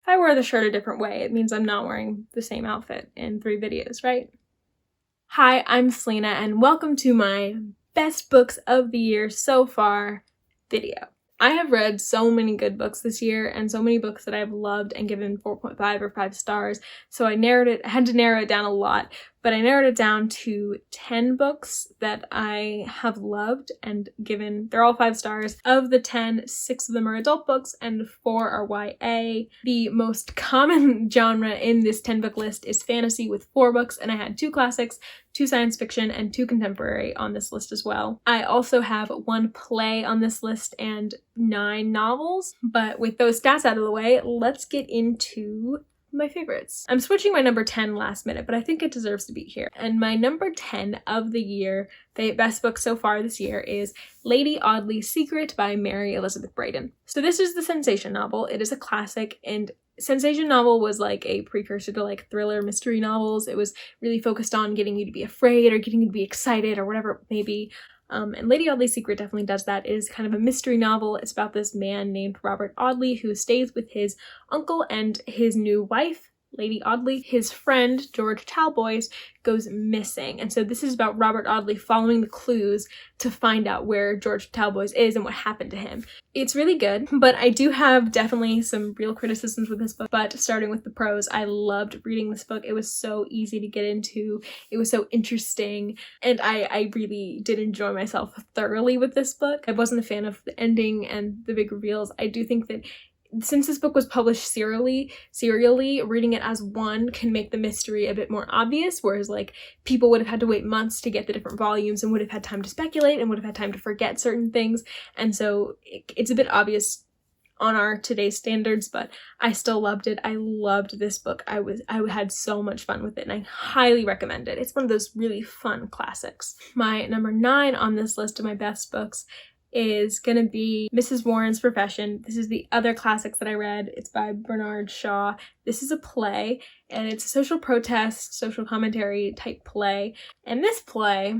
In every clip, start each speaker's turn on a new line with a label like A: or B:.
A: If I wear the shirt a different way, it means I'm not wearing the same outfit in 3 videos, right? Hi, I'm Selena, and welcome to my best books of the year so far video. I have read so many good books this year and so many books that I've loved and given 4.5 or 5 stars, so I had to narrow it down a lot, but I narrowed it down to 10 books that I have loved and given. They're all 5 stars. Of the 10, 6 of them are adult books and 4 are YA. The most common genre in this 10 book list is fantasy with 4 books, and I had 2 classics, 2 science fiction, and 2 contemporary on this list as well. I also have 1 play on this list and 9 novels, but with those stats out of the way, let's get into my favorites. I'm switching my number 10 last minute, but I think it deserves to be here. And my number 10 of the year, the best book so far this year, is Lady Audley's Secret by Mary Elizabeth Braden. So this is the sensation novel. It is a classic, and sensation novel was like a precursor to like thriller mystery novels. It was really focused on getting you to be afraid or getting you to be excited or whatever it may be. And Lady Audley's Secret definitely does that. It is kind of a mystery novel. It's about this man named Robert Audley who stays with his uncle and his new wife, Lady Audley. His friend, George Talboys, goes missing. And so this is about Robert Audley following the clues to find out where George Talboys is and what happened to him. It's really good, but I do have definitely some real criticisms with this book. But starting with the prose, I loved reading this book. It was so easy to get into. It was so interesting. And I really did enjoy myself thoroughly with this book. I wasn't a fan of the ending and the big reveals. I do think that since this book was published serially, reading it as one can make the mystery a bit more obvious, whereas like people would have had to wait months to get the different volumes and would have had time to speculate and would have had time to forget certain things. And so it's a bit obvious on our today's standards, but I still loved it. I loved this book. I had so much fun with it, and I highly recommend it. It's one of those really fun classics. My number 9 on this list of my best books is gonna be Mrs. Warren's Profession. This is the other classics that I read. It's by Bernard Shaw. This is a play, and it's a social protest, social commentary type play. And this play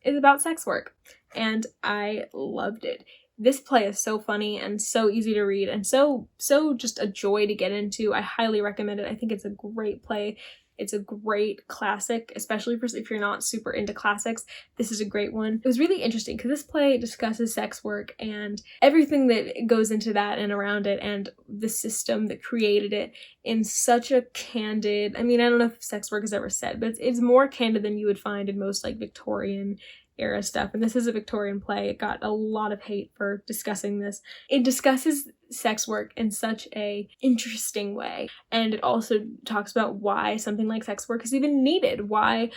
A: is about sex work, and I loved it. This play is so funny and so easy to read and so just a joy to get into. I highly recommend it. I think it's a great play. It's a great classic, especially if you're not super into classics. This is a great one. It was really interesting because this play discusses sex work and everything that goes into that and around it and the system that created it in such a candid, I don't know if sex work is ever said, but it's more candid than you would find in most like Victorian era stuff. And this is a Victorian play. It got a lot of hate for discussing this. It discusses sex work in such a interesting way, and it also talks about why something like sex work is even needed. Why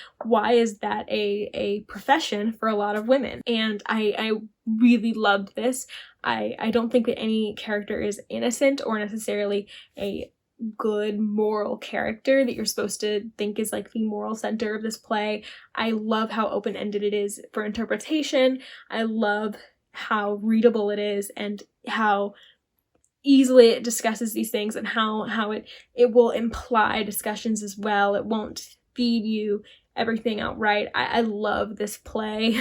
A: is that a profession for a lot of women? And I really loved this. I don't think that any character is innocent or necessarily a good moral character that you're supposed to think is like the moral center of this play. I love how open-ended it is for interpretation. I love how readable it is and how easily it discusses these things and how it will imply discussions as well. It won't feed you everything outright. I love this play.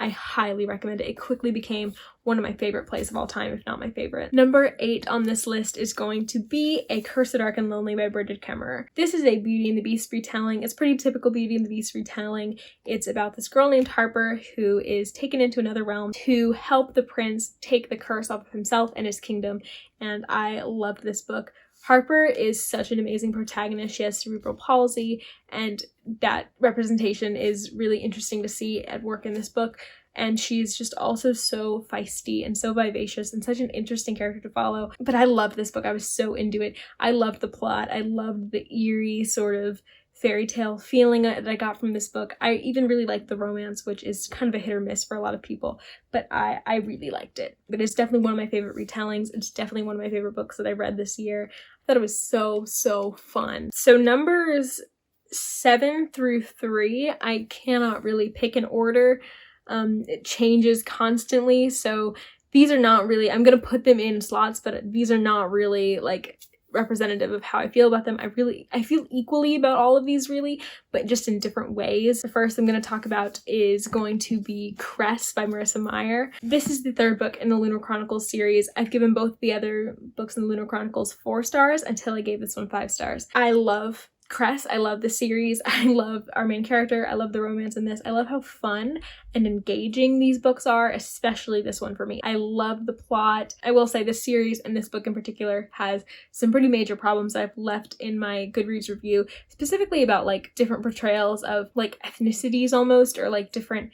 A: I highly recommend it. It quickly became one of my favorite plays of all time, if not my favorite. Number 8 on this list is going to be A Curse, Dark and Lonely by Bridget Kemmerer. This is a Beauty and the Beast retelling. It's pretty typical Beauty and the Beast retelling. It's about this girl named Harper who is taken into another realm to help the prince take the curse off of himself and his kingdom, and I loved this book. Harper is such an amazing protagonist. She has cerebral palsy, and that representation is really interesting to see at work in this book. And she's just also so feisty and so vivacious and such an interesting character to follow. But I loved this book. I was so into it. I loved the plot. I loved the eerie sort of fairy tale feeling that I got from this book. I even really liked the romance, which is kind of a hit or miss for a lot of people, but I really liked it. But it's definitely one of my favorite retellings. It's definitely one of my favorite books that I read this year. I thought it was so fun. So numbers 7 through 3, I cannot really pick an order. It changes constantly, so these are not really, I'm gonna put them in slots, but these are not really like representative of how I feel about them. I feel equally about all of these really, but just in different ways. The first I'm going to talk about is going to be Cress by Marissa Meyer. This is the third book in the Lunar Chronicles series. I've given both the other books in the Lunar Chronicles 4 stars until I gave this one 5 stars. I love Cress. I love the series. I love our main character. I love the romance in this. I love how fun and engaging these books are, especially this one for me. I love the plot. I will say this series and this book in particular has some pretty major problems I've left in my Goodreads review, specifically about like different portrayals of like ethnicities almost, or like different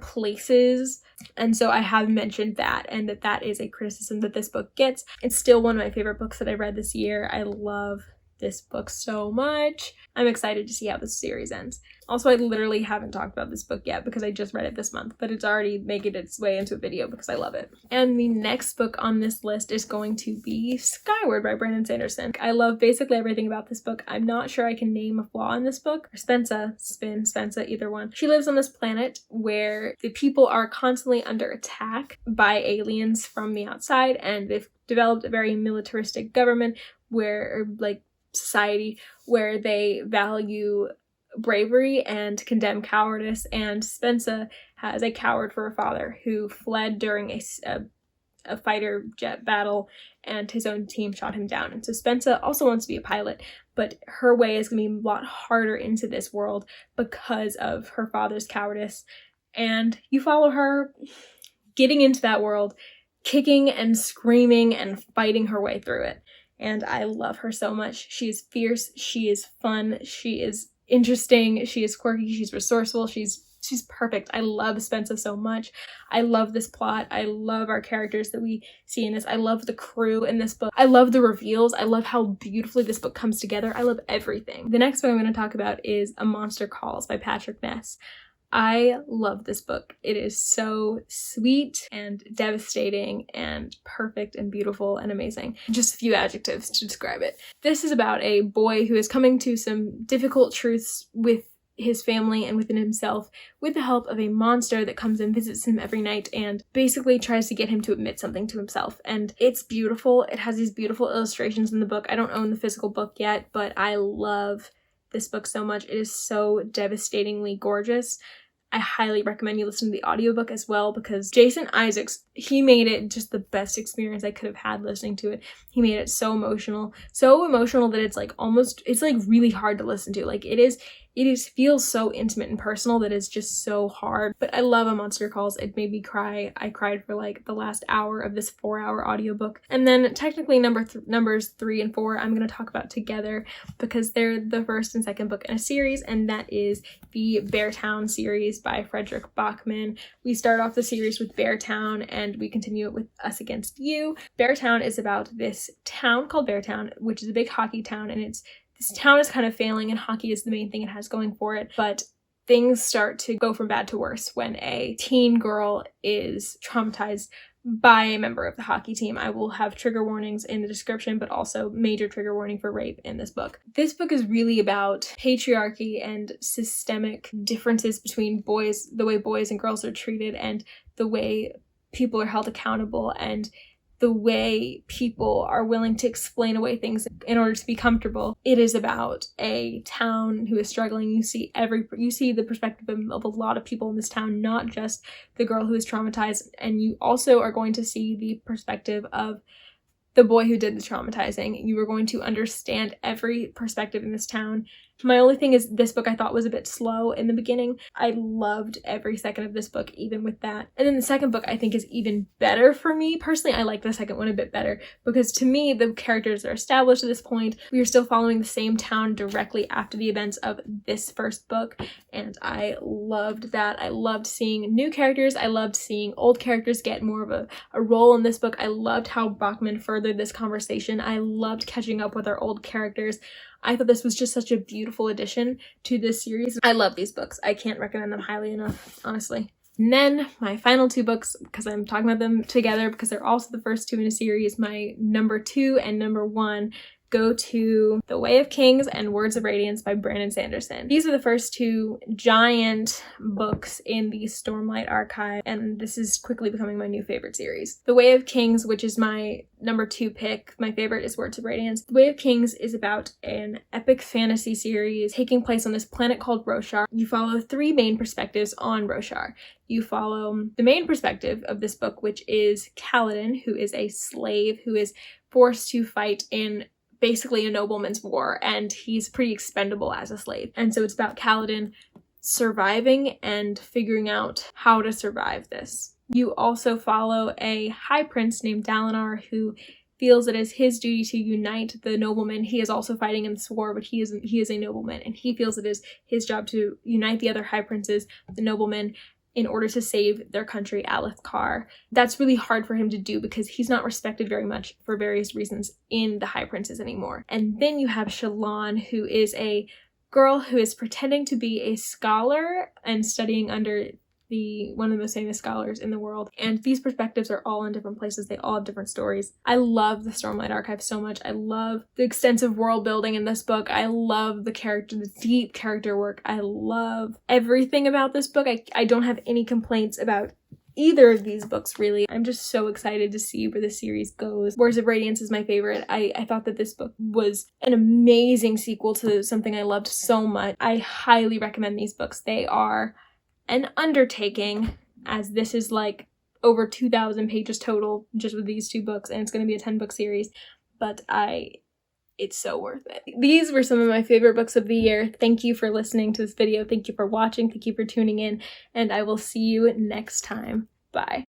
A: places. And so I have mentioned that, and that is a criticism that this book gets. It's still one of my favorite books that I read this year. I love this book so much. I'm excited to see how this series ends. Also, I literally haven't talked about this book yet because I just read it this month, but it's already making its way into a video because I love it. And the next book on this list is going to be Skyward by Brandon Sanderson. I love basically everything about this book. I'm not sure I can name a flaw in this book. Or Spensa, either one. She lives on this planet where the people are constantly under attack by aliens from the outside, and they've developed a very militaristic government where, like, society where they value bravery and condemn cowardice, and Spensa has a coward for a father who fled during a fighter jet battle, and his own team shot him down. And so Spensa also wants to be a pilot, but her way is going to be a lot harder into this world because of her father's cowardice. And you follow her getting into that world, kicking and screaming and fighting her way through it. And I love her so much. She is fierce, she is fun, she is interesting, she is quirky, she's resourceful, she's perfect. I love Spensa so much. I love this plot. I love our characters that we see in this. I love the crew in this book. I love the reveals. I love how beautifully this book comes together. I love everything. The next book I'm going to talk about is A Monster Calls by Patrick Ness. I love this book. It is so sweet and devastating and perfect and beautiful and amazing. Just a few adjectives to describe it. This is about a boy who is coming to some difficult truths with his family and within himself with the help of a monster that comes and visits him every night and basically tries to get him to admit something to himself. And it's beautiful. It has these beautiful illustrations in the book. I don't own the physical book yet, but I love this book so much. It is so devastatingly gorgeous. I highly recommend you listen to the audiobook as well, because Jason Isaacs, he made it just the best experience I could have had listening to it. He made it so emotional that it's like really hard to listen to. Like it feels so intimate and personal that it's just so hard. But I love A Monster Calls. It made me cry. I cried for like the last hour of this 4-hour audiobook. And then technically numbers 3 and 4 I'm going to talk about together because they're the first and second book in a series, and that is the Beartown series by Frederick Bachman. We start off the series with Beartown and we continue it with Us Against You. Beartown is about this town called Beartown, which is a big hockey town, and this town is kind of failing and hockey is the main thing it has going for it, but things start to go from bad to worse when a teen girl is traumatized by a member of the hockey team. I will have trigger warnings in the description, but also major trigger warning for rape in this book. This book is really about patriarchy and systemic differences between boys, the way boys and girls are treated, and the way people are held accountable, and the way people are willing to explain away things in order to be comfortable. It is about a town who is struggling. You see the perspective of a lot of people in this town, not just the girl who is traumatized, and you also are going to see the perspective of the boy who did the traumatizing. You are going to understand every perspective in this town. My only thing is this book I thought was a bit slow in the beginning. I loved every second of this book, even with that. And then the second book I think is even better for me. Personally, I like the second one a bit better because to me, the characters are established at this point. We are still following the same town directly after the events of this first book. And I loved that. I loved seeing new characters. I loved seeing old characters get more of a role in this book. I loved how Bachman furthered this conversation. I loved catching up with our old characters. I thought this was just such a beautiful addition to this series. I love these books. I can't recommend them highly enough, honestly. And then my final 2 books, because I'm talking about them together because they're also the first 2 in a series, my number 2 and number 1 go to The Way of Kings and Words of Radiance by Brandon Sanderson. These are the first two giant books in the Stormlight archive, and this is quickly becoming my new favorite series. The Way of Kings, which is my number 2 pick, my favorite is Words of Radiance. The Way of Kings is about an epic fantasy series taking place on this planet called Roshar. You follow 3 main perspectives on Roshar. You follow the main perspective of this book, which is Kaladin, who is a slave who is forced to fight in basically a nobleman's war, and he's pretty expendable as a slave. And so it's about Kaladin surviving and figuring out how to survive this. You also follow a high prince named Dalinar who feels it is his duty to unite the noblemen. He is also fighting in this war, but he is a nobleman, and he feels it is his job to unite the other high princes, the noblemen, in order to save their country, Alethkar. That's really hard for him to do because he's not respected very much for various reasons in the High Princes anymore. And then you have Shallan, who is a girl who is pretending to be a scholar and studying under one of the most famous scholars in the world. And these perspectives are all in different places. They all have different stories. I love the Stormlight Archive so much. I love the extensive world building in this book. I love the deep character work. I love everything about this book. I don't have any complaints about either of these books, really. I'm just so excited to see where the series goes. Words of Radiance is my favorite. I thought that this book was an amazing sequel to something I loved so much. I highly recommend these books. They are an undertaking, as this is like over 2,000 pages total just with these 2 books, and it's going to be a 10-book series, but it's so worth it. These were some of my favorite books of the year. Thank you for listening to this video. Thank you for watching. Thank you for tuning in, and I will see you next time. Bye.